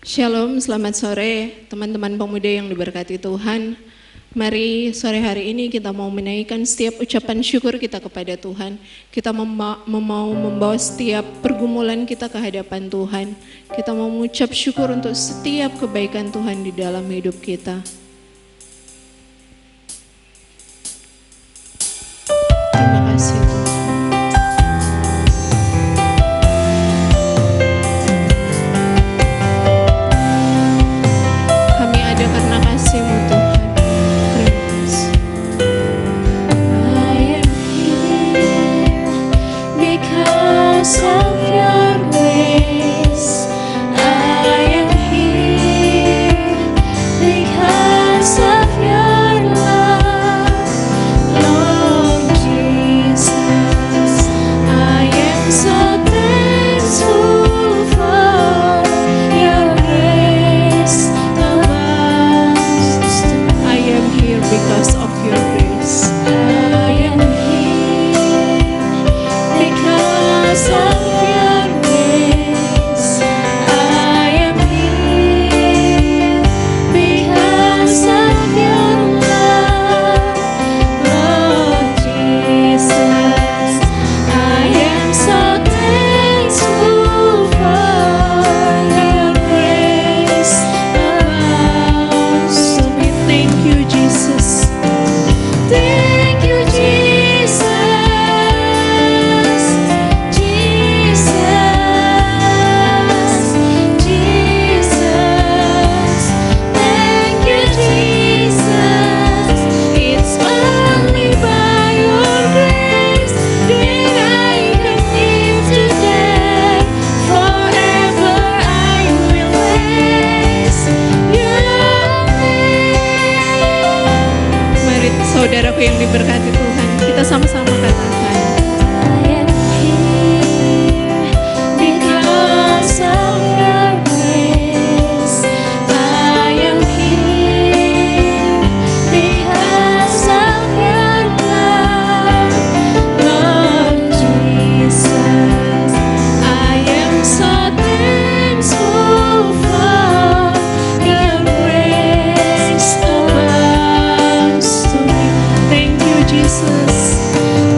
Shalom, selamat sore teman-teman pemuda yang diberkati Tuhan. Mari sore hari ini kita mau menaikkan setiap ucapan syukur kita kepada Tuhan. Kita mau membawa setiap pergumulan kita ke hadapan Tuhan. Kita mau mengucap syukur untuk setiap kebaikan Tuhan di dalam hidup kita. Terima kasih Tuhan. Kami ada karena kasih-Mu Tuhan. Terima kasih. I am here because of your grace. I am here because of your love, Lord Jesus. I am so thankful for your grace abounds to me. I am here because of your grace. I am here because of your grace. I am here because of your love, Lord Jesus. I am so thankful for your grace abounds to me. Thank you, Jesus. Thank you, Jesus. Jesus. Jesus. Thank you, Jesus. It's only by your grace that I can live today. Forever I will praise your name. Mari saudaraku yang diberkati Tuhan, kita sama-sama katakan. I am here because of your grace. I am here because of your love, Lord Jesus. I am so thankful for your grace abounds to me. Thank you, Jesus.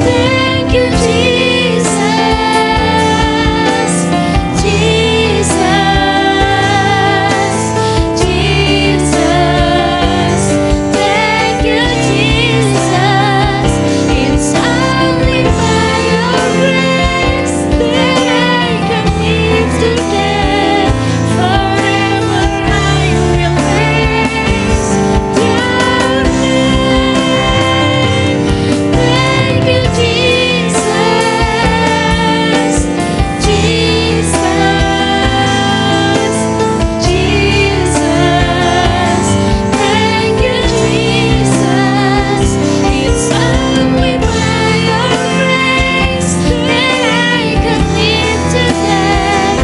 Thank you, Jesus. Jesus. Jesus. Thank you, Jesus. It's only by your grace that I can live today. Forever I will praise your name. Thank you, Jesus. Jesus. Jesus. Thank you, Jesus. It's only by your grace that I can live today.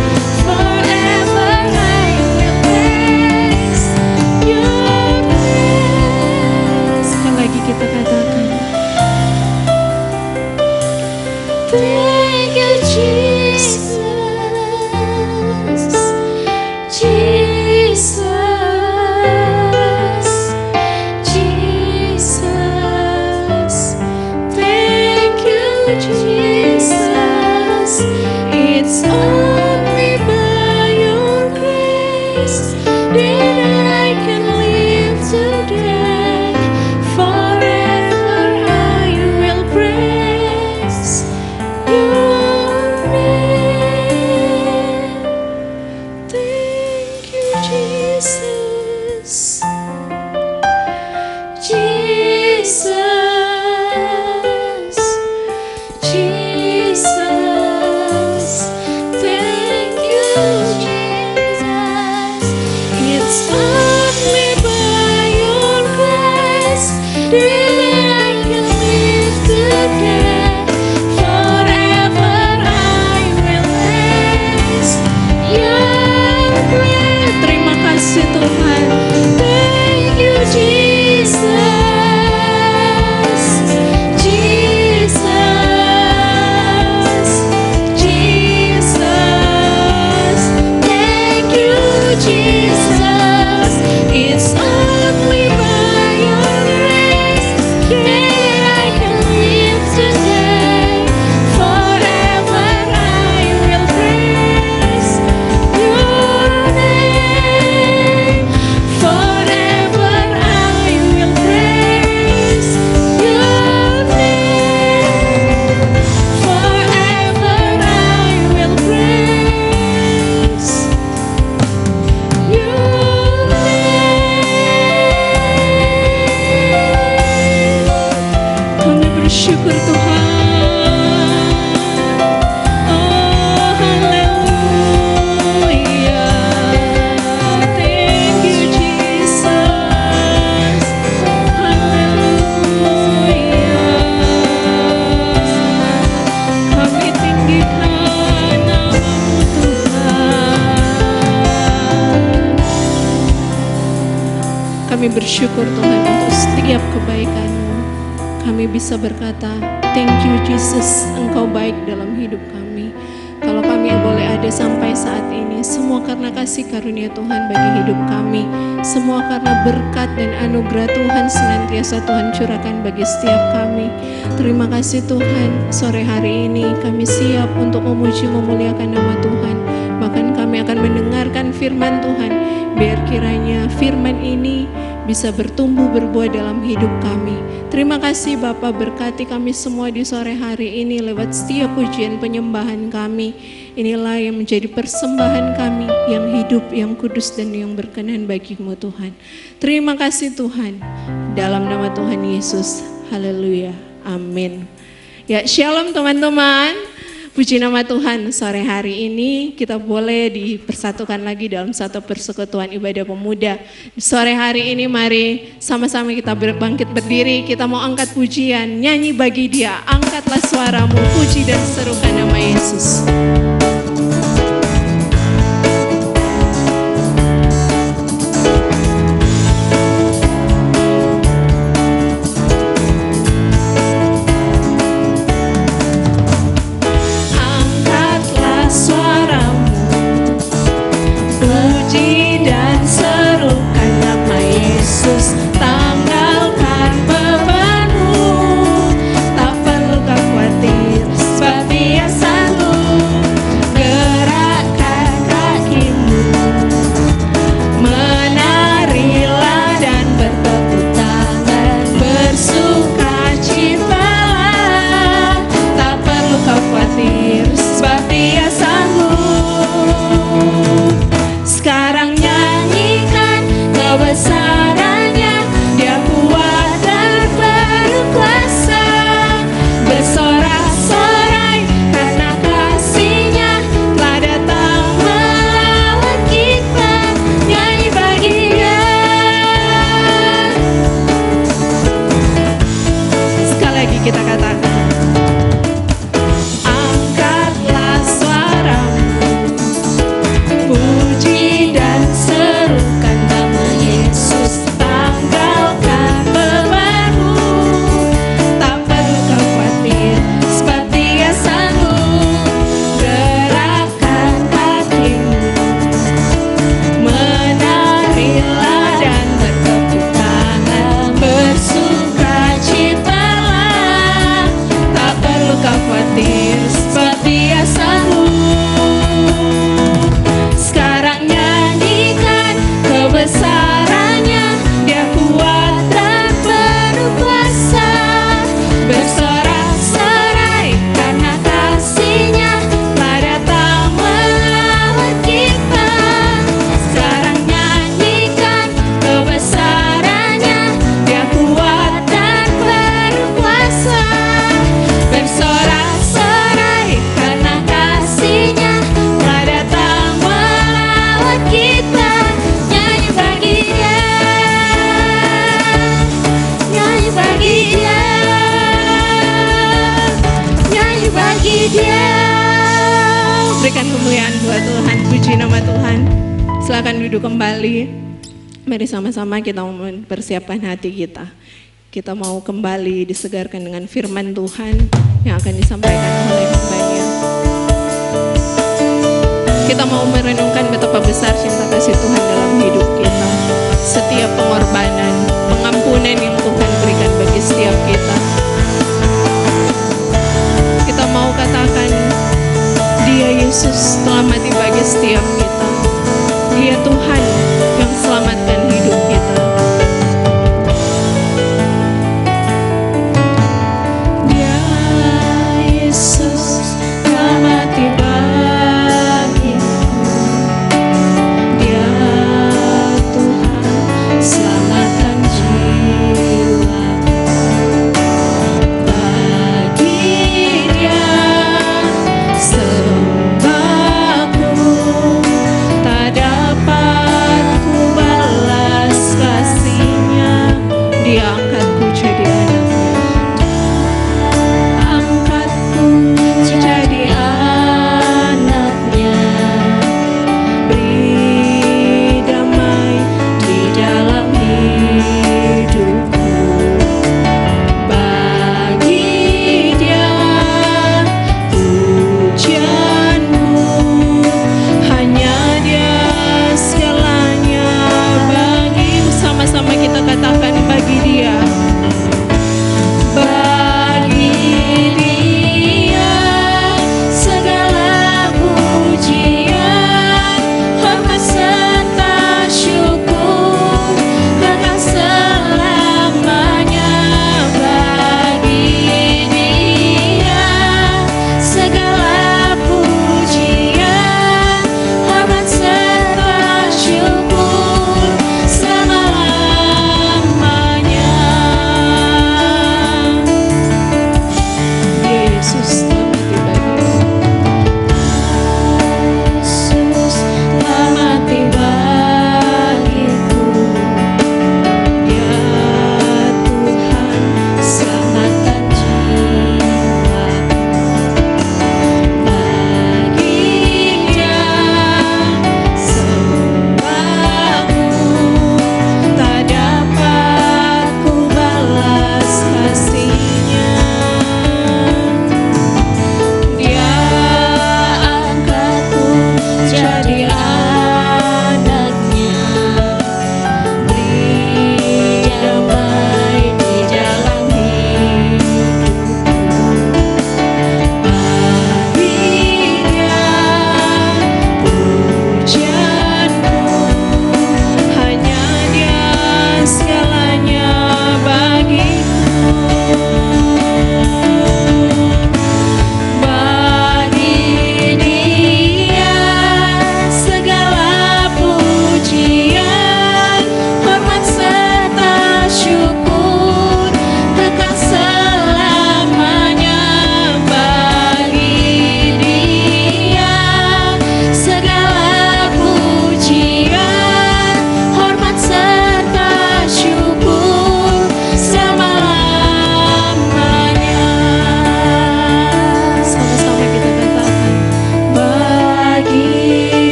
Forever I will praise your name. Sekali lagi kita katakan. Thank you, Jesus. Jesus. Jesus. Thank you, Jesus. It's only by your grace that I can live today. Forever I will praise your name. Thank you, Jesus. Jesus. Jesus. Thank you, Jesus. Kami bersyukur Tuhan untuk setiap kebaikan-Mu. Kami bisa berkata, thank you Jesus, Engkau baik dalam hidup kami. Kalau kami boleh ada sampai saat ini, semua karena kasih karunia Tuhan bagi hidup kami. Semua karena berkat dan anugerah Tuhan senantiasa Tuhan curahkan bagi setiap kami. Terima kasih Tuhan, sore hari ini kami siap untuk memuji memuliakan nama Tuhan. Bahkan kami akan mendengarkan firman Tuhan. Biar kiranya firman ini bisa bertumbuh berbuah dalam hidup kami. Terima kasih Bapa, berkati kami semua di sore hari ini lewat setiap pujian penyembahan kami. Inilah yang menjadi persembahan kami yang hidup, yang kudus dan yang berkenan bagi-Mu Tuhan. Terima kasih Tuhan. Dalam nama Tuhan Yesus. Haleluya. Amin. Ya, shalom teman-teman. Puji nama Tuhan, sore hari ini kita boleh dipersatukan lagi dalam satu persekutuan ibadah pemuda. Sore hari ini mari sama-sama kita bangkit berdiri, kita mau angkat pujian, nyanyi bagi Dia. Angkatlah suaramu, puji dan serukan nama Yesus. Berikan kemuliaan buat Tuhan, puji nama Tuhan. Silakan duduk kembali. Mari sama-sama kita mempersiapkan hati kita. Kita mau kembali disegarkan dengan firman Tuhan yang akan disampaikan oleh hamba-Nya. Kita mau merenungkan betapa besar cinta kasih Tuhan dalam hidup kita. Setiap pengorbanan, pengampunan yang Tuhan berikan bagi setiap kita. Kita mau katakan, Dia Yesus telah mati bagi setiap kita. Dia Tuhan yang selamatkan hidup kita. Dia Yesus telah mati bagiku. Dia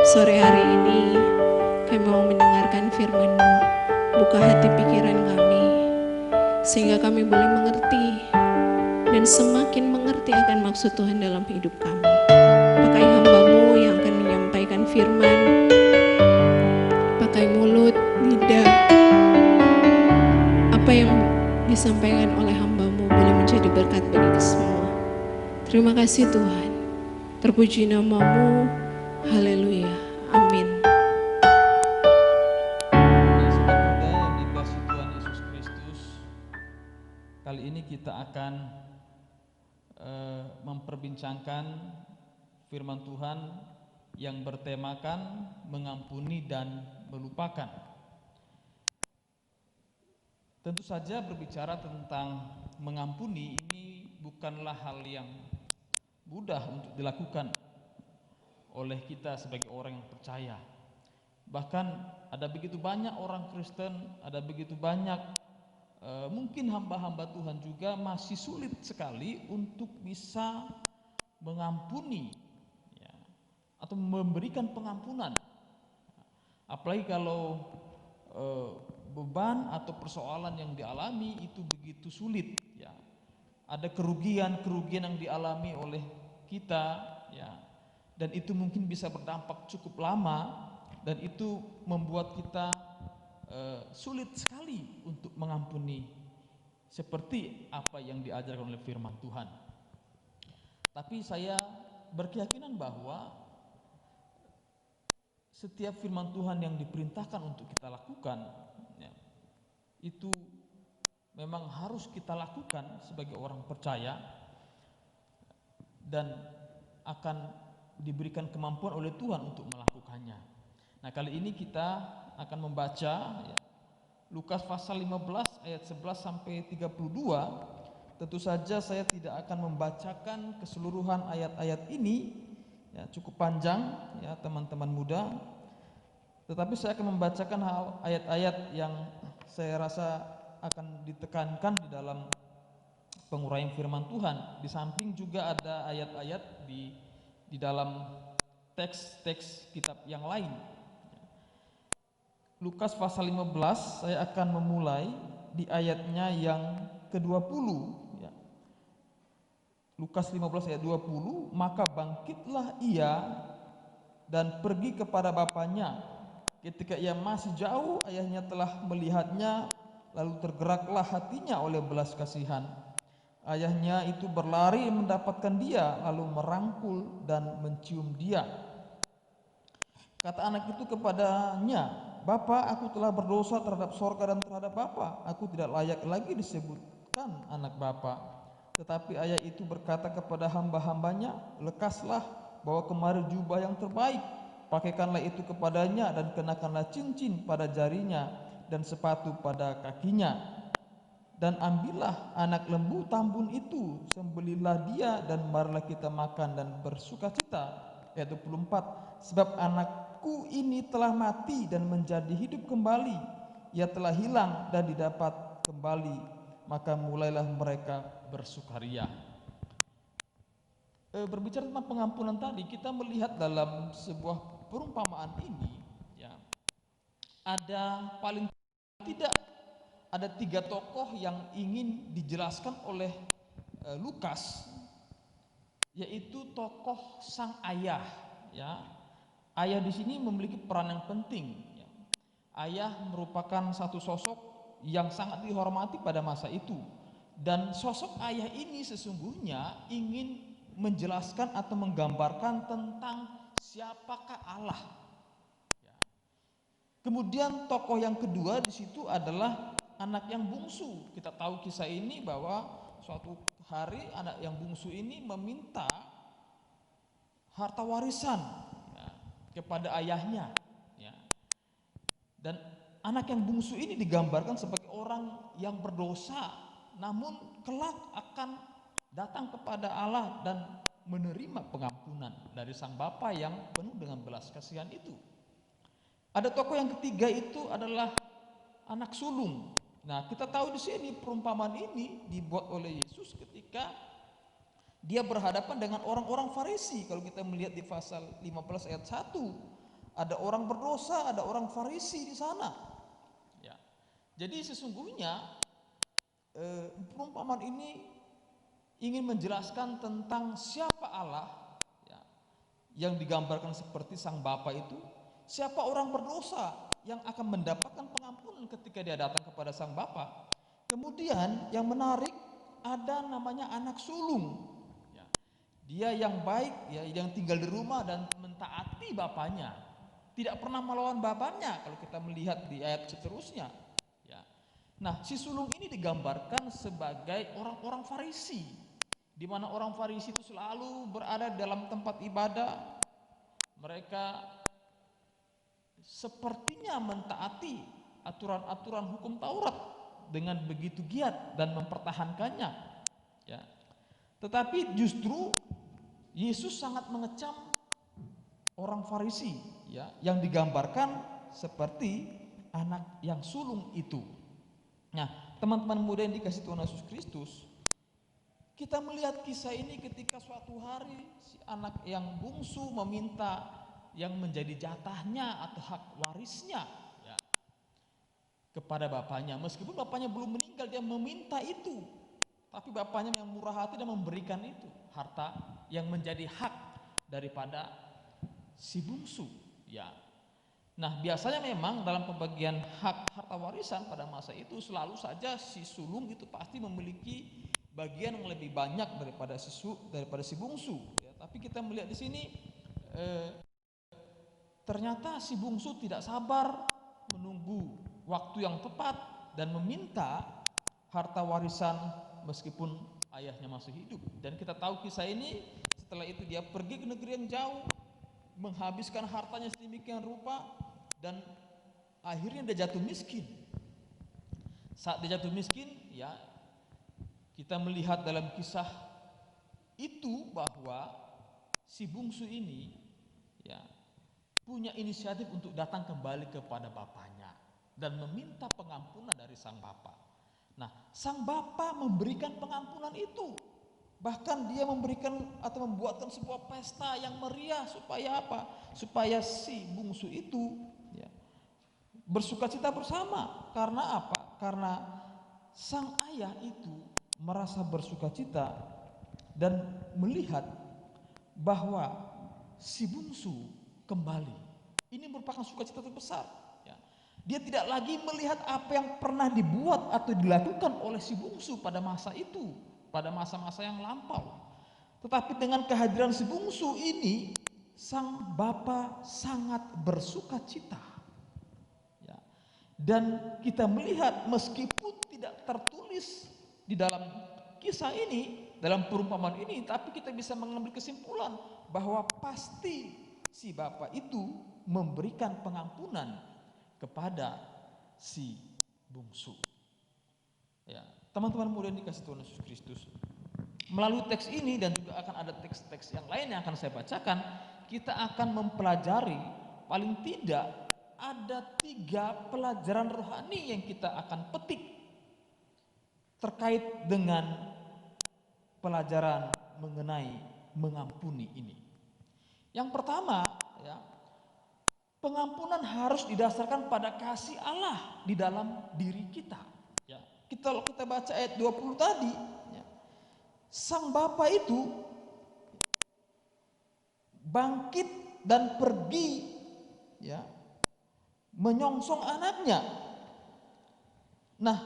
sore hari ini kami mau mendengarkan firman-Mu. Buka hati pikiran kami, sehingga kami boleh mengerti dan semakin mengerti akan maksud Tuhan dalam hidup kami. Pakai hamba-Mu yang akan menyampaikan firman, pakai mulut, lidah, apa yang disampaikan oleh hamba-Mu boleh menjadi berkat bagi kita semua. Terima kasih Tuhan, terpuji nama-Mu, haleluya, amin. Sobat muda yang dikasihi Tuhan Yesus Kristus, kali ini kita akan memperbincangkan firman Tuhan yang bertemakan mengampuni dan melupakan. Tentu saja berbicara tentang mengampuni ini bukanlah hal yang mudah untuk dilakukan oleh kita sebagai orang yang percaya. Bahkan ada begitu banyak orang Kristen, ada begitu banyak mungkin hamba-hamba Tuhan juga masih sulit sekali untuk bisa mengampuni ya, atau memberikan pengampunan. Apalagi kalau beban atau persoalan yang dialami itu begitu sulit ya. Ada kerugian yang dialami oleh kita ya, dan itu mungkin bisa berdampak cukup lama, dan itu membuat kita sulit sekali untuk mengampuni seperti apa yang diajarkan oleh firman Tuhan. Tapi saya berkeyakinan bahwa setiap firman Tuhan yang diperintahkan untuk kita lakukan ya, itu memang harus kita lakukan sebagai orang percaya dan akan diberikan kemampuan oleh Tuhan untuk melakukannya. Nah, kali ini kita akan membaca ya, Lukas pasal 15 ayat 11 sampai 32. Tentu saja saya tidak akan membacakan keseluruhan ayat-ayat ini ya, cukup panjang ya teman-teman muda. Tetapi saya akan membacakan ayat-ayat yang saya rasa akan ditekankan di dalam penguraian firman Tuhan. Di samping juga ada ayat-ayat di dalam teks-teks kitab yang lain. Lukas pasal 15, saya akan memulai di ayatnya yang ke-20 ya. Lukas 15 ayat 20, maka bangkitlah ia dan pergi kepada bapaknya. Ketika ia masih jauh, ayahnya telah melihatnya, lalu tergeraklah hatinya oleh belas kasihan. Ayahnya itu berlari mendapatkan dia, lalu merangkul dan mencium dia. Kata anak itu kepadanya, "Bapa, aku telah berdosa terhadap sorga dan terhadap Bapa. Aku tidak layak lagi disebutkan anak Bapa." Tetapi ayah itu berkata kepada hamba-hambanya, "Lekaslah, bawa kemari jubah yang terbaik, pakaikanlah itu kepadanya dan kenakanlah cincin pada jarinya dan sepatu pada kakinya. Dan ambillah anak lembu tambun itu, sembelihlah dia dan marilah kita makan dan bersukacita." Ayat 24, sebab anakku ini telah mati dan menjadi hidup kembali, ia telah hilang dan didapat kembali, maka mulailah mereka bersukaria. Berbicara tentang pengampunan tadi, kita melihat dalam sebuah perumpamaan ini ya, ada paling tidak ada 3 tokoh yang ingin dijelaskan oleh Lukas, yaitu tokoh sang ayah ya. Ayah di sini memiliki peran yang penting ya. Ayah merupakan satu sosok yang sangat dihormati pada masa itu, dan sosok ayah ini sesungguhnya ingin menjelaskan atau menggambarkan tentang siapakah Allah ya. Kemudian tokoh yang kedua di situ adalah anak yang bungsu. Kita tahu kisah ini bahwa suatu hari anak yang bungsu ini meminta harta warisan ya, kepada ayahnya ya. Dan anak yang bungsu ini digambarkan sebagai orang yang berdosa, namun kelak akan datang kepada Allah dan menerima pengampunan dari sang bapa yang penuh dengan belas kasihan itu. Ada tokoh yang ketiga, itu adalah anak sulung. Nah, kita tahu di sini perumpamaan ini dibuat oleh Yesus ketika dia berhadapan dengan orang-orang Farisi. Kalau kita melihat di pasal 15 ayat 1, ada orang berdosa, ada orang Farisi di sana. Ya. Jadi sesungguhnya perumpamaan ini ingin menjelaskan tentang siapa Allah, ya, yang digambarkan seperti sang Bapa itu, siapa orang berdosa yang akan mendapatkan pengampunan ketika dia datang kepada sang Bapa. Kemudian yang menarik, ada namanya anak sulung, ya. Dia yang baik, ya, yang tinggal di rumah dan mentaati bapaknya, tidak pernah melawan bapaknya kalau kita melihat di ayat seterusnya, ya. Nah, si sulung ini digambarkan sebagai orang-orang Farisi, di mana orang Farisi itu selalu berada dalam tempat ibadah. Mereka sepertinya mentaati aturan-aturan hukum Taurat dengan begitu giat dan mempertahankannya, ya. Tetapi justru Yesus sangat mengecam orang Farisi, ya, yang digambarkan seperti anak yang sulung itu. Nah, teman-teman muda yang dikasih Tuhan Yesus Kristus, kita melihat kisah ini ketika suatu hari si anak yang bungsu meminta yang menjadi jatahnya atau hak warisnya, ya, kepada bapaknya. Meskipun bapaknya belum meninggal, dia meminta itu. Tapi bapaknya yang murah hati dan memberikan itu, harta yang menjadi hak daripada si bungsu, ya. Nah, biasanya memang dalam pembagian hak harta warisan pada masa itu selalu saja si sulung itu pasti memiliki bagian yang lebih banyak daripada si bungsu, ya. Tapi kita melihat di sini ternyata si bungsu tidak sabar menunggu waktu yang tepat dan meminta harta warisan meskipun ayahnya masih hidup. Dan kita tahu kisah ini, setelah itu dia pergi ke negeri yang jauh, menghabiskan hartanya sedemikian rupa, dan akhirnya dia jatuh miskin. Saat dia jatuh miskin, ya, kita melihat dalam kisah itu bahwa si bungsu ini, ya, punya inisiatif untuk datang kembali kepada bapaknya dan meminta pengampunan dari sang bapa. Nah, sang bapa memberikan pengampunan itu. Bahkan dia memberikan atau membuatkan sebuah pesta yang meriah supaya apa? Supaya si bungsu itu, ya, bersukacita bersama. Karena apa? Karena sang ayah itu merasa bersukacita dan melihat bahwa si bungsu kembali. Ini merupakan sukacita terbesar, ya. Dia tidak lagi melihat apa yang pernah dibuat atau dilakukan oleh si bungsu pada masa itu, pada masa-masa yang lampau. Tetapi dengan kehadiran si bungsu ini, sang bapa sangat bersukacita, ya. Dan kita melihat meskipun tidak tertulis di dalam kisah ini, dalam perumpamaan ini, tapi kita bisa mengambil kesimpulan bahwa pasti si bapa itu memberikan pengampunan kepada si bungsu, ya. Teman-teman muda yang dikasih Tuhan Yesus Kristus, melalui teks ini dan juga akan ada teks-teks yang lain yang akan saya bacakan, kita akan mempelajari paling tidak ada 3 pelajaran rohani yang kita akan petik terkait dengan pelajaran mengenai mengampuni ini. Yang pertama, ya, pengampunan harus didasarkan pada kasih Allah di dalam diri kita, ya. Kita baca ayat 20 tadi, ya. Sang bapa itu bangkit dan pergi, ya, menyongsong anaknya. Nah,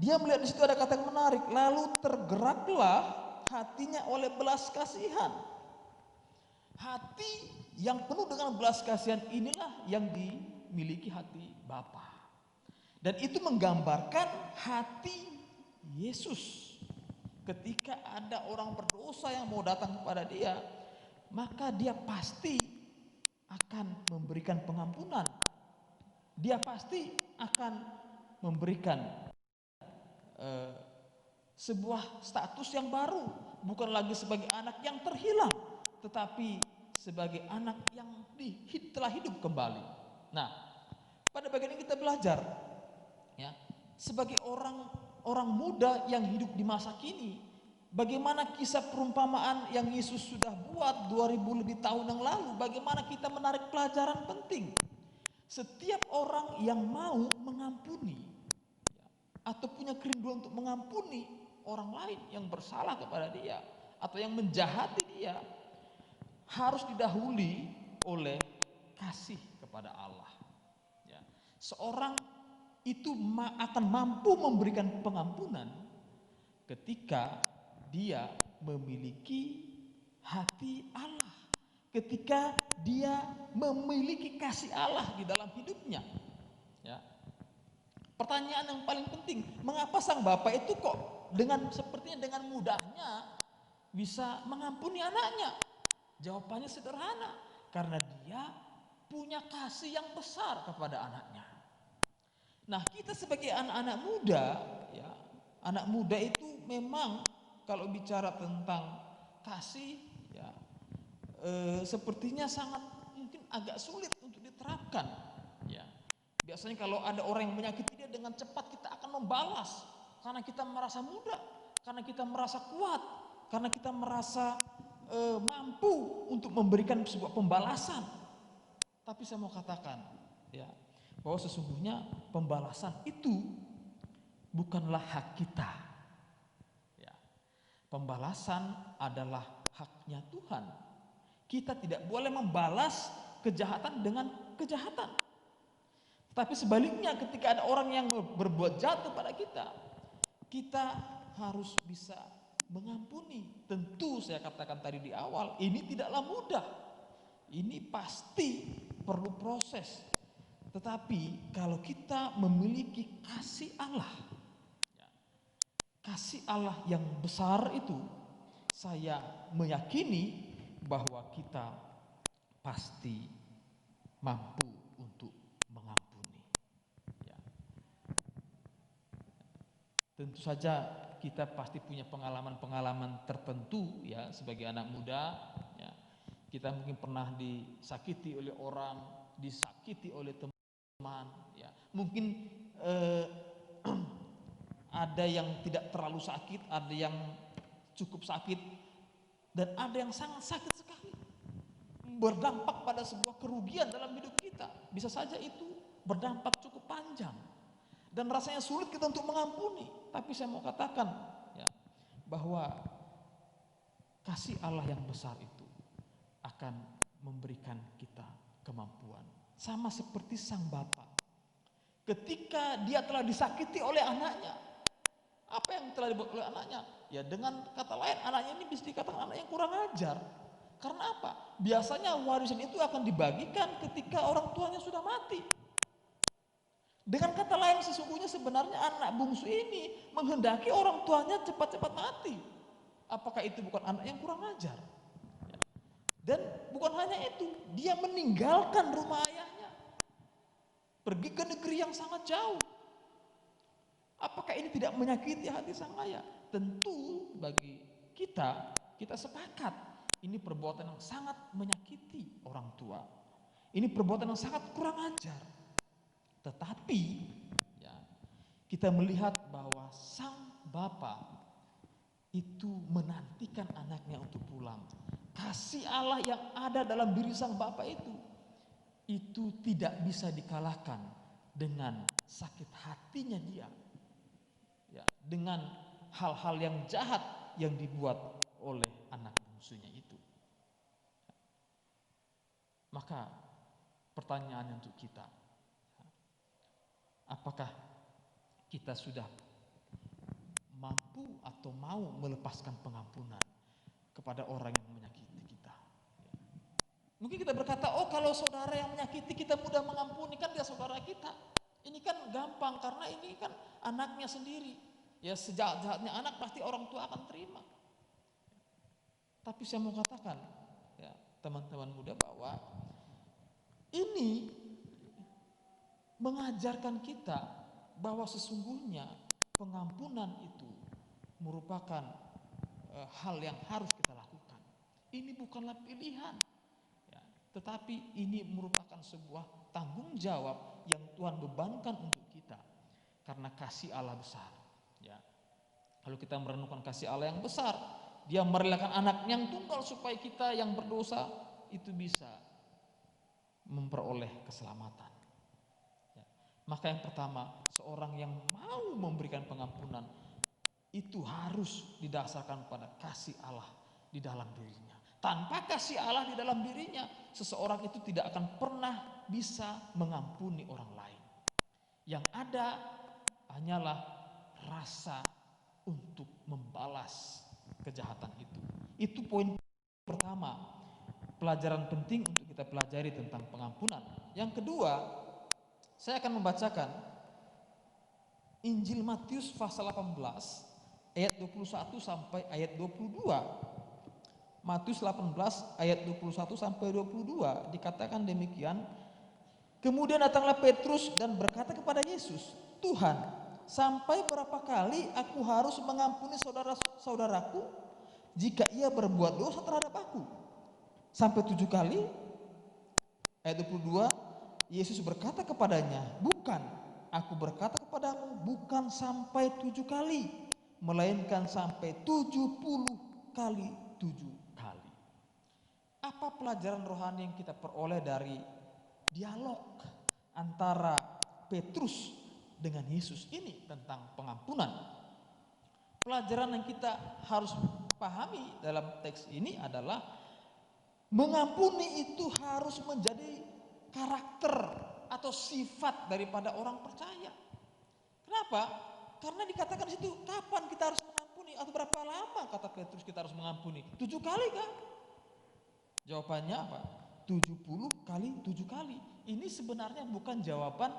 dia melihat di situ ada kata yang menarik, lalu tergeraklah hatinya oleh belas kasihan. Hati yang penuh dengan belas kasihan inilah yang dimiliki hati Bapa. Dan itu menggambarkan hati Yesus. Ketika ada orang berdosa yang mau datang kepada dia, maka dia pasti akan memberikan pengampunan. Dia pasti akan memberikan sebuah status yang baru, bukan lagi sebagai anak yang terhilang, tetapi sebagai anak yang telah hidup kembali. Nah, pada bagian ini kita belajar, ya, sebagai orang muda yang hidup di masa kini, Bagaimana kisah perumpamaan yang Yesus sudah buat 2000 lebih tahun yang lalu, bagaimana kita menarik pelajaran penting. Setiap orang yang mau mengampuni atau punya kerinduan untuk mengampuni orang lain yang bersalah kepada dia atau yang menjahati dia, harus didahului oleh kasih kepada Allah. Ya. Seorang itu akan mampu memberikan pengampunan ketika dia memiliki hati Allah, ketika dia memiliki kasih Allah di dalam hidupnya. Ya. Pertanyaan yang paling penting, mengapa sang bapak itu kok sepertinya dengan mudahnya bisa mengampuni anaknya? Jawabannya sederhana, karena dia punya kasih yang besar kepada anaknya. Nah, kita sebagai anak-anak muda, ya, anak muda itu memang kalau bicara tentang kasih, ya, sepertinya sangat mungkin agak sulit untuk diterapkan. Ya. Biasanya kalau ada orang yang menyakiti dia, dengan cepat kita akan membalas karena kita merasa muda, karena kita merasa kuat, karena kita merasa mampu untuk memberikan sebuah pembalasan. Tapi saya mau katakan, ya, bahwa sesungguhnya pembalasan itu bukanlah hak kita. Ya. Pembalasan adalah haknya Tuhan. Kita tidak boleh membalas kejahatan dengan kejahatan. Tapi sebaliknya, ketika ada orang yang berbuat jahat kepada kita, kita harus bisa mengampuni. Tentu saya katakan tadi di awal, ini tidaklah mudah. Ini pasti perlu proses. Tetapi kalau kita memiliki kasih Allah, kasih Allah yang besar itu, saya meyakini bahwa kita pasti mampu untuk mengampuni. Ya. Tentu saja kita pasti punya pengalaman-pengalaman tertentu, ya, sebagai anak muda. Ya. Kita mungkin pernah disakiti oleh orang, disakiti oleh teman, ya. Mungkin ada yang tidak terlalu sakit, ada yang cukup sakit, dan ada yang sangat sakit sekali, berdampak pada sebuah kerugian dalam hidup kita. Bisa saja itu berdampak cukup panjang dan rasanya sulit kita untuk mengampuni. Tapi saya mau katakan, ya, bahwa kasih Allah yang besar itu akan memberikan kita kemampuan. Sama seperti sang bapak, ketika dia telah disakiti oleh anaknya, apa yang telah dibuat oleh anaknya? Ya, dengan kata lain, anaknya ini bisa dikatakan anak yang kurang ajar. Karena apa? Biasanya warisan itu akan dibagikan ketika orang tuanya sudah mati. Dengan kata lain, sesungguhnya sebenarnya anak bungsu ini menghendaki orang tuanya cepat-cepat mati. Apakah itu bukan anak yang kurang ajar? Dan bukan hanya itu, dia meninggalkan rumah ayahnya, pergi ke negeri yang sangat jauh. Apakah ini tidak menyakiti hati sang ayah? Tentu bagi kita sepakat, ini perbuatan yang sangat menyakiti orang tua. Ini perbuatan yang sangat kurang ajar. Tetapi, ya, kita melihat bahwa sang bapak itu menantikan anaknya untuk pulang. Kasih Allah yang ada dalam diri sang bapak itu tidak bisa dikalahkan dengan sakit hatinya dia. Ya, dengan hal-hal yang jahat yang dibuat oleh anak bungsunya itu. Maka pertanyaan untuk kita, apakah kita sudah mampu atau mau melepaskan pengampunan kepada orang yang menyakiti kita? Mungkin kita berkata, oh, kalau saudara yang menyakiti kita mudah mengampuni, kan dia saudara kita. Ini kan gampang karena ini kan anaknya sendiri. Ya, sejahat-jahatnya anak pasti orang tua akan terima. Tapi saya mau katakan, ya, teman-teman muda, bahwa ini mengajarkan kita bahwa sesungguhnya pengampunan itu merupakan hal yang harus kita lakukan. Ini bukanlah pilihan, ya, tetapi ini merupakan sebuah tanggung jawab yang Tuhan bebankan untuk kita karena kasih Allah besar. Ya. Kalau kita merenungkan kasih Allah yang besar, Dia merelakan anaknya yang tunggal supaya kita yang berdosa itu bisa memperoleh keselamatan. Ya. Maka yang pertama, seorang yang mau memberikan pengampunan itu harus didasarkan pada kasih Allah di dalam dirinya. Tanpa kasih Allah di dalam dirinya, seseorang itu tidak akan pernah bisa mengampuni orang lain. Yang ada hanyalah rasa untuk membalas kejahatan itu. Itu poin pertama, pelajaran penting untuk kita pelajari tentang pengampunan. Yang kedua, saya akan membacakan Injil Matius pasal 18 ayat 21 sampai ayat 22. Matius 18 ayat 21 sampai 22 dikatakan demikian. Kemudian datanglah Petrus dan berkata kepada Yesus, "Tuhan, sampai berapa kali aku harus mengampuni saudara-saudaraku jika ia berbuat dosa terhadap aku? Sampai 7 kali?" Ayat 22, Yesus berkata kepadanya, "Bukan, aku berkata kepadamu, bukan sampai 7 kali, melainkan sampai 70 kali 7 kali." Apa pelajaran rohani yang kita peroleh dari dialog antara Petrus dengan Yesus ini tentang pengampunan? Pelajaran yang kita harus pahami dalam teks ini adalah mengampuni itu harus menjadi karakter atau sifat daripada orang percaya. Kenapa? Karena dikatakan di situ, kapan kita harus mengampuni atau berapa lama kata Petrus kita harus mengampuni? 7 kali kah? Jawabannya apa? 70 kali 7 kali. Ini sebenarnya bukan jawaban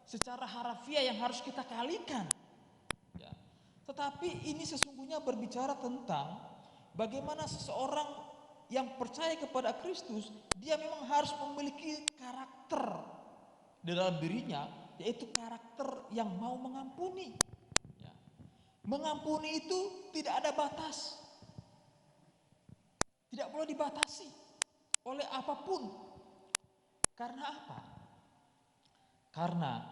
secara harafiah yang harus kita kalikan. Ya. Tetapi ini sesungguhnya berbicara tentang bagaimana seseorang yang percaya kepada Kristus, dia memang harus memiliki karakter di dalam dirinya, yaitu karakter yang mau mengampuni. Ya. Mengampuni itu tidak ada batas, tidak boleh dibatasi oleh apapun. Karena apa? Karena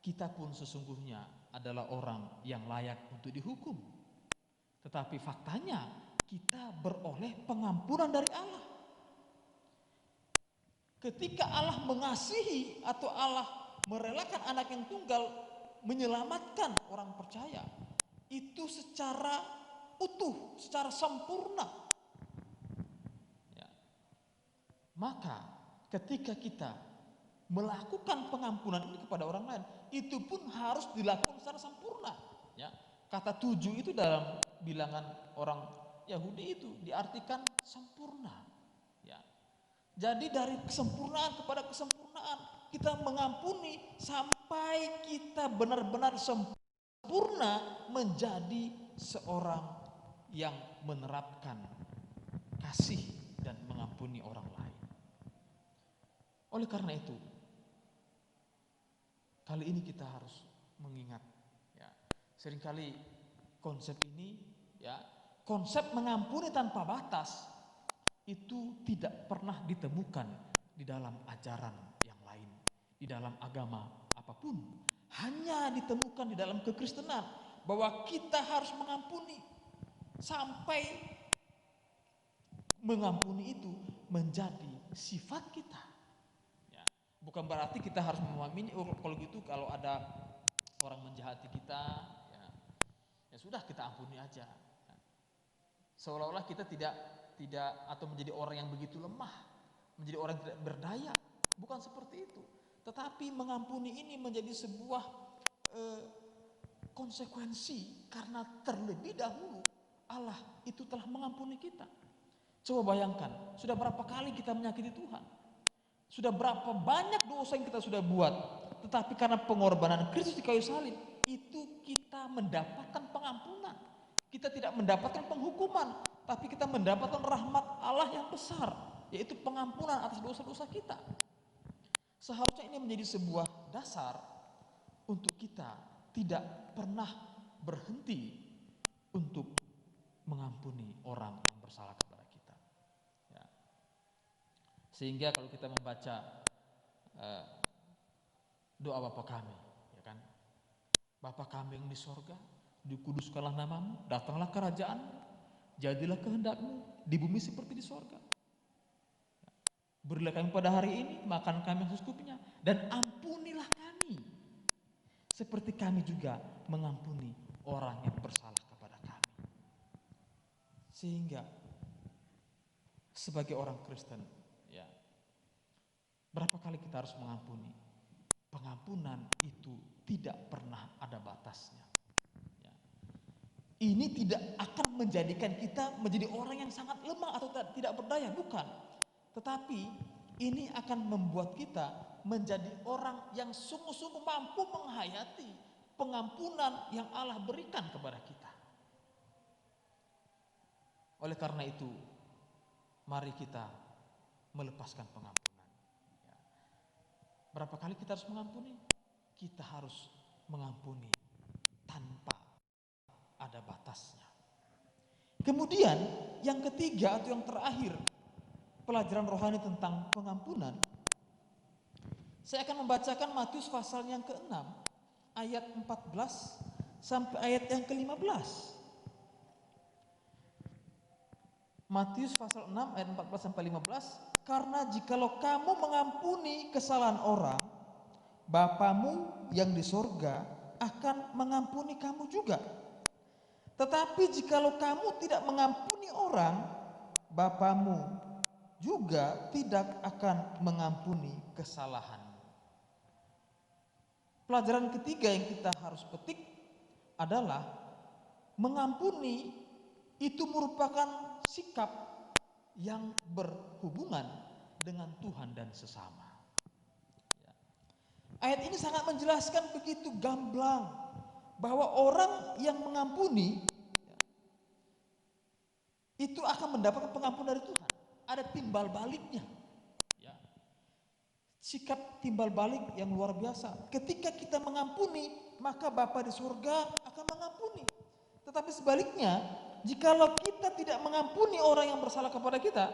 kita pun sesungguhnya adalah orang yang layak untuk dihukum. Tetapi faktanya kita beroleh pengampunan dari Allah. Ketika Allah mengasihi atau Allah merelakan anak yang tunggal menyelamatkan orang percaya, itu secara utuh, secara sempurna. Ya. Maka ketika kita melakukan pengampunan ini kepada orang lain, itu pun harus dilakukan secara sempurna. Ya. Kata 7 itu dalam bilangan orang Yahudi itu diartikan sempurna. Ya. Jadi dari kesempurnaan kepada kesempurnaan kita mengampuni sampai kita benar-benar sempurna menjadi seorang yang menerapkan kasih dan mengampuni orang lain. Oleh karena itu, kali ini kita harus mengingat, ya, seringkali konsep ini, ya, konsep mengampuni tanpa batas itu tidak pernah ditemukan di dalam ajaran yang lain, di dalam agama apapun. Hanya ditemukan di dalam kekristenan bahwa kita harus mengampuni sampai mengampuni itu menjadi sifat kita. Bukan berarti kita harus memahami, oh kalau gitu kalau ada orang menjahati kita, ya sudah kita ampuni aja. Seolah-olah kita tidak atau menjadi orang yang begitu lemah, menjadi orang yang tidak berdaya. Bukan seperti itu. Tetapi mengampuni ini menjadi sebuah konsekuensi karena terlebih dahulu Allah itu telah mengampuni kita. Coba bayangkan, sudah berapa kali kita menyakiti Tuhan? Sudah berapa banyak dosa yang kita sudah buat, tetapi karena pengorbanan Kristus di kayu salib, itu kita mendapatkan pengampunan. Kita tidak mendapatkan penghukuman, tapi kita mendapatkan rahmat Allah yang besar, yaitu pengampunan atas dosa-dosa kita. Seharusnya ini menjadi sebuah dasar untuk kita tidak pernah berhenti untuk mengampuni orang yang bersalah kepada kita. Sehingga kalau kita membaca doa Bapa kami, ya kan, Bapa kami yang di sorga, dikuduskanlah namamu, datanglah kerajaan, jadilah kehendakmu di bumi seperti di sorga. Berilah kami pada hari ini makan kami yang secukupnya, dan ampunilah kami seperti kami juga mengampuni orang yang bersalah kepada kami. Sehingga sebagai orang Kristen, ya, berapa kali kita harus mengampuni? Pengampunan itu tidak pernah ada batasnya. Ya. Ini tidak akan menjadikan kita menjadi orang yang sangat lemah atau tidak berdaya, bukan. Tetapi ini akan membuat kita menjadi orang yang sungguh-sungguh mampu menghayati pengampunan yang Allah berikan kepada kita. Oleh karena itu, mari kita melepaskan pengampunan. Berapa kali kita harus mengampuni? Kita harus mengampuni tanpa ada batasnya. Kemudian yang ketiga atau yang terakhir, pelajaran rohani tentang pengampunan. Saya akan membacakan Matius pasal yang ke-6 ayat 14 sampai ayat yang ke-15. Matius pasal 6 ayat 14 sampai 15. Karena jikalau kamu mengampuni kesalahan orang, Bapamu yang di sorga akan mengampuni kamu juga. Tetapi jikalau kamu tidak mengampuni orang, Bapamu juga tidak akan mengampuni kesalahanmu. Pelajaran ketiga yang kita harus petik adalah mengampuni itu merupakan sikap yang berhubungan dengan Tuhan dan sesama. Ayat ini sangat menjelaskan begitu gamblang bahwa orang yang mengampuni itu akan mendapatkan pengampunan dari Tuhan. Ada timbal baliknya. Sikap timbal balik yang luar biasa. Ketika kita mengampuni, maka Bapa di surga akan mengampuni. Tetapi sebaliknya, jikalau kita tidak mengampuni orang yang bersalah kepada kita,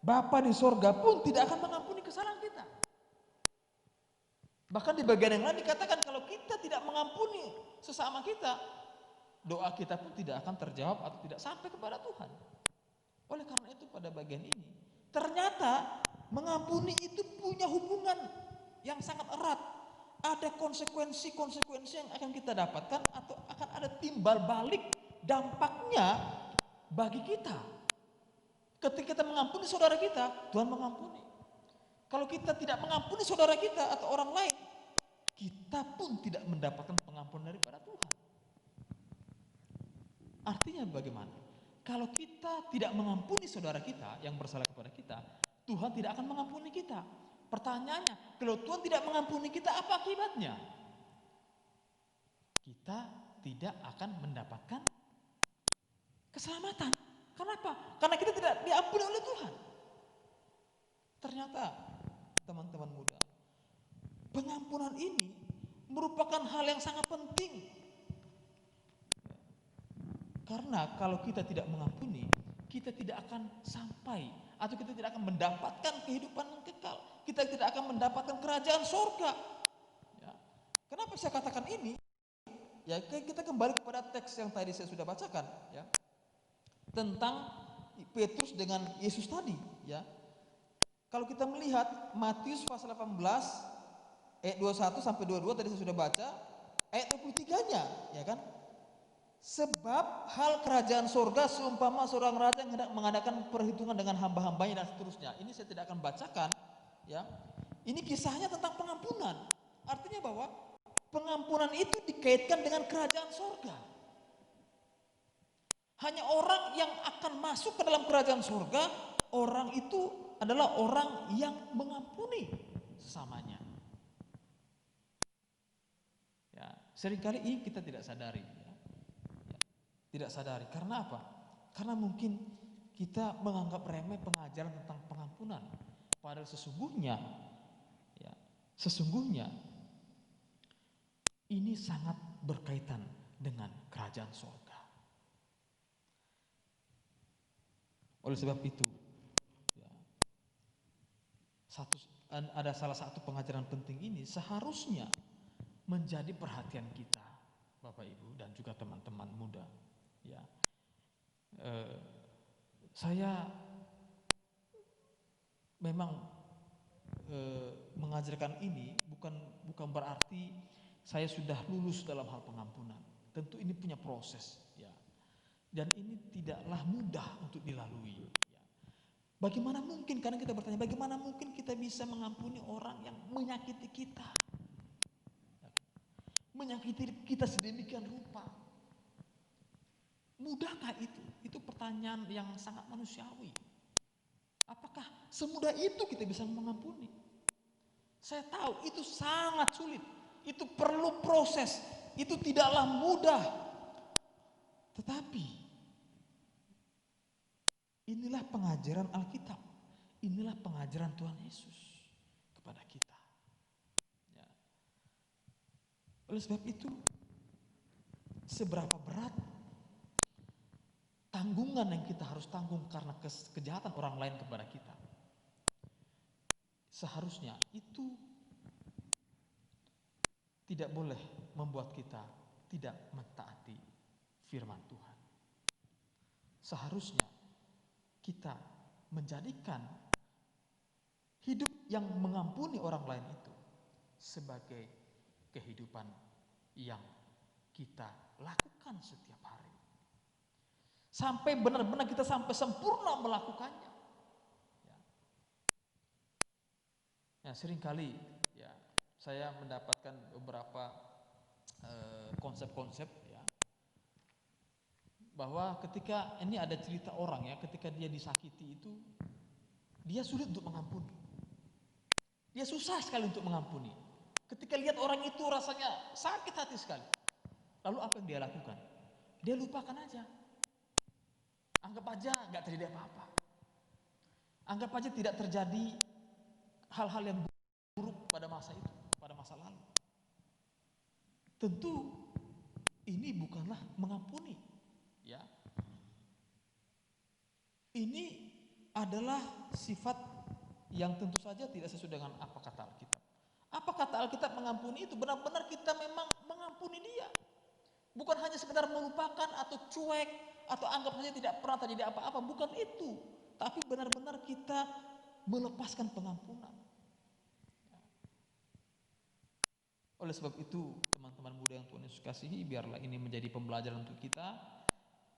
Bapa di sorga pun tidak akan mengampuni kesalahan kita. Bahkan di bagian yang lain dikatakan kalau kita tidak mengampuni sesama kita, doa kita pun tidak akan terjawab atau tidak sampai kepada Tuhan. Oleh karena itu pada bagian ini, ternyata mengampuni itu punya hubungan yang sangat erat. Ada konsekuensi-konsekuensi yang akan kita dapatkan atau akan ada timbal balik dampaknya bagi kita. Ketika kita mengampuni saudara kita, Tuhan mengampuni. Kalau kita tidak mengampuni saudara kita atau orang lain, kita pun tidak mendapatkan pengampunan daripada Tuhan. Artinya bagaimana? Kalau kita tidak mengampuni saudara kita yang bersalah kepada kita, Tuhan tidak akan mengampuni kita. Pertanyaannya, kalau Tuhan tidak mengampuni kita, apa akibatnya? Kita tidak akan mendapatkan keselamatan. Kenapa? Karena kita tidak diampuni oleh Tuhan. Ternyata, teman-teman muda, pengampunan ini merupakan hal yang sangat penting. Karena kalau kita tidak mengampuni, kita tidak akan sampai atau kita tidak akan mendapatkan kehidupan yang kekal. Kita tidak akan mendapatkan kerajaan sorga. Ya. Kenapa saya katakan ini? Ya, kita kembali kepada teks yang tadi saya sudah bacakan, ya, tentang Petrus dengan Yesus tadi. Ya. Kalau kita melihat Matius pasal 18 ayat 21 sampai 22 tadi saya sudah baca, ayat 23-nya, ya kan? Sebab hal kerajaan sorga seumpama seorang raja yang hendak mengadakan perhitungan dengan hamba-hambanya dan seterusnya. Ini saya tidak akan bacakan, ya. Ini kisahnya tentang pengampunan. Artinya bahwa pengampunan itu dikaitkan dengan kerajaan sorga. Hanya orang yang akan masuk ke dalam kerajaan sorga, orang itu adalah orang yang mengampuni sesamanya. Ya, seringkali ini kita tidak sadari. Tidak sadari. Karena apa? Karena mungkin kita menganggap remeh pengajaran tentang pengampunan. Padahal sesungguhnya, ya, sesungguhnya ini sangat berkaitan dengan kerajaan surga. Oleh sebab itu, ya, ada salah satu pengajaran penting ini seharusnya menjadi perhatian kita. Bapak Ibu dan juga teman-teman muda. Ya, saya memang mengajarkan ini bukan berarti saya sudah lulus dalam hal pengampunan. Tentu ini punya proses, ya. Dan ini tidaklah mudah untuk dilalui. Ya. Bagaimana mungkin? Karena kita bertanya, bagaimana mungkin kita bisa mengampuni orang yang menyakiti kita, menyakiti kita sedemikian rupa? Mudahkah itu? Itu pertanyaan yang sangat manusiawi. Apakah semudah itu kita bisa mengampuni? Saya tahu itu sangat sulit. Itu perlu proses. Itu tidaklah mudah. Tetapi inilah pengajaran Alkitab. Inilah pengajaran Tuhan Yesus kepada kita. Ya. Oleh sebab itu, seberapa berat tanggungan yang kita harus tanggung karena kejahatan orang lain kepada kita, seharusnya itu tidak boleh membuat kita tidak mentaati firman Tuhan. Seharusnya kita menjadikan hidup yang mengampuni orang lain itu sebagai kehidupan yang kita lakukan setiap hari. Sampai benar-benar kita sampai sempurna melakukannya. Ya, seringkali ya saya mendapatkan beberapa konsep-konsep ya, bahwa ketika ini ada cerita orang ya, ketika dia disakiti itu dia sulit untuk mengampuni. Dia susah sekali untuk mengampuni. Ketika lihat orang itu rasanya sakit hati sekali. Lalu apa yang dia lakukan? Dia lupakan aja. Anggap aja nggak terjadi apa-apa. Anggap aja tidak terjadi hal-hal yang buruk pada masa itu, pada masa lalu. Tentu ini bukanlah mengampuni, ya. Ini adalah sifat yang tentu saja tidak sesuai dengan apa kata Alkitab. Apa kata Alkitab mengampuni itu benar-benar kita memang mengampuni dia. Bukan hanya sekedar melupakan atau cuek atau anggap saja tidak pernah terjadi apa-apa, bukan itu. Tapi benar-benar kita melepaskan pengampunan. Oleh sebab itu, teman-teman muda yang Tuhan Yesus kasihi, biarlah ini menjadi pembelajaran untuk kita.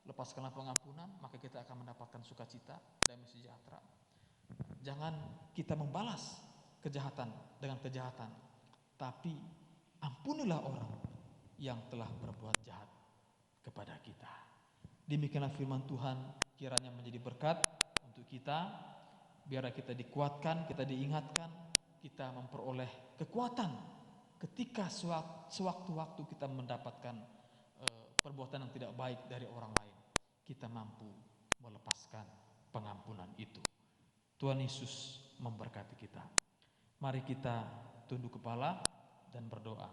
Lepaskanlah pengampunan, maka kita akan mendapatkan sukacita, damai sejahtera. Jangan kita membalas kejahatan dengan kejahatan, tapi ampunilah orang yang telah berbuat jahat kepada kita. Demikianlah firman Tuhan, kiranya menjadi berkat untuk kita. Biarlah kita dikuatkan, kita diingatkan, kita memperoleh kekuatan ketika sewaktu-waktu kita mendapatkan perbuatan yang tidak baik dari orang lain. Kita mampu melepaskan pengampunan itu. Tuhan Yesus memberkati kita. Mari kita tunduk kepala dan berdoa.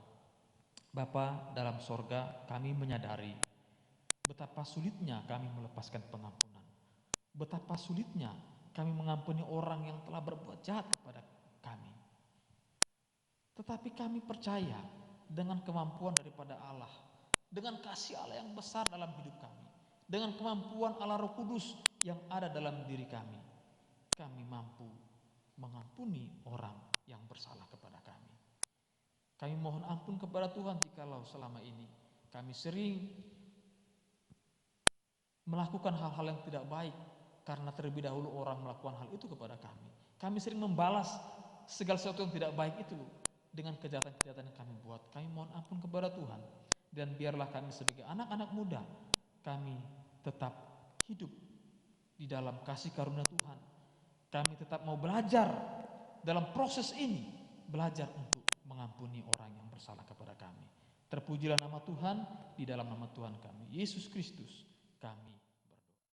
Bapa dalam sorga, kami menyadari betapa sulitnya kami melepaskan pengampunan. Betapa sulitnya kami mengampuni orang yang telah berbuat jahat kepada kami. Tetapi kami percaya dengan kemampuan daripada Allah, dengan kasih Allah yang besar dalam hidup kami, dengan kemampuan Allah Roh Kudus yang ada dalam diri kami mampu mengampuni orang yang bersalah kepada kami. Kami mohon ampun kepada Tuhan jikalau selama ini kami sering melakukan hal-hal yang tidak baik karena terlebih dahulu orang melakukan hal itu kepada kami. Kami sering membalas segala sesuatu yang tidak baik itu dengan kejahatan-kejahatan yang kami buat. Kami mohon ampun kepada Tuhan, dan biarlah kami sebagai anak-anak muda, kami tetap hidup di dalam kasih karunia Tuhan. Kami tetap mau belajar dalam proses ini, belajar untuk mengampuni orang yang bersalah kepada kami. Terpujilah nama Tuhan di dalam nama Tuhan kami, Yesus Kristus.